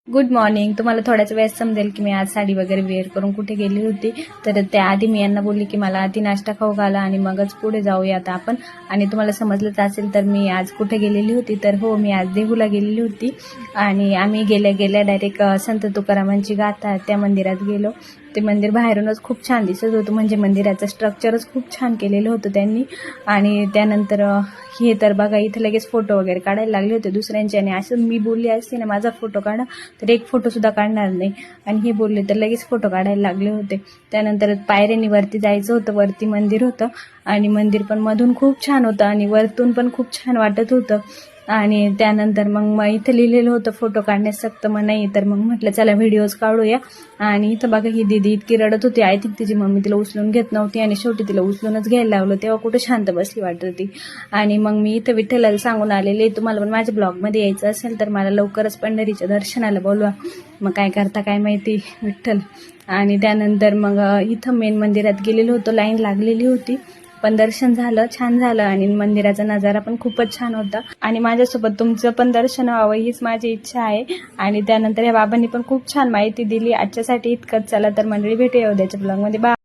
Good morning. तुम्हाला थोड्याच वेळेस समजेल की मी आज साडी वगैरे वेअर करून कुठे गेली होती. तर त्याआधी मी यांना बोलली की मला आधी नाश्ता खाऊ घाला आणि मगच पुढे जाऊयात आपण. आणि तुम्हाला समजलंच असेल तर मी आज कुठे गेलेली होती. तर हो, मी आज देहूला गेलेली होती आणि आम्ही गेल्या गेल्या डायरेक्ट संत तुकारामांची गाथा त्या मंदिरात गेलो. ते मंदिर बाहेरूनच खूप छान दिसत होतं, म्हणजे मंदिराचं स्ट्रक्चरच खूप छान केलेलं होतं त्यांनी. आणि त्यानंतर हे तर बघा, इथं लगेच फोटो वगैरे काढायला लागले होते दुसऱ्यांचे. आणि असं मी बोलली असते ना माझा फोटो काढा, तर एक फोटोसुद्धा काढणार नाही. आणि हे बोलले तर लगेच फोटो काढायला लागले होते. त्यानंतर पायऱ्यांनी वरती जायचं होतं, वरती मंदिर होतं आणि मंदिर पण मधून खूप छान होतं आणि वरतून पण खूप छान वाटत होतं. आणि त्यानंतर मग इथं लिहिलेलं होतं फोटो काढण्यास सक्त मनाई. तर मग म्हटलं चला व्हिडिओज काढूया. आणि इथं बघा, ही दीदी इतकी रडत होती. आय थिंक तिची मम्मी तिला उचलून घेत नव्हती आणि शेवटी तिला उचलूनच घ्यायला लावलं. तेव्हा कुठं शांत बसली वाटत होती. आणि मग मी इथं विठ्ठलाला सांगून आलेले, तुम्हाला पण माझ्या ब्लॉगमध्ये यायचं असेल तर मला लवकरच पंढरीच्या दर्शनाला बोलवा. मग काय करता काय माहिती विठ्ठल. आणि त्यानंतर मग इथं मेन मंदिरात गेलेलो होतो, लाईन लागलेली होती. पण दर्शन झालं, छान झालं आणि मंदिराचा नजारा पण खूपच छान होता. आणि माझ्यासोबत तुमचं पण दर्शन व्हावं हीच माझी इच्छा आहे. आणि त्यानंतर या बाबांनी पण खूप छान माहिती दिली. आजच्यासाठी इतकंच. चला तर मंडळी, भेटूया उद्याच्या ब्लॉगमध्ये. बाय.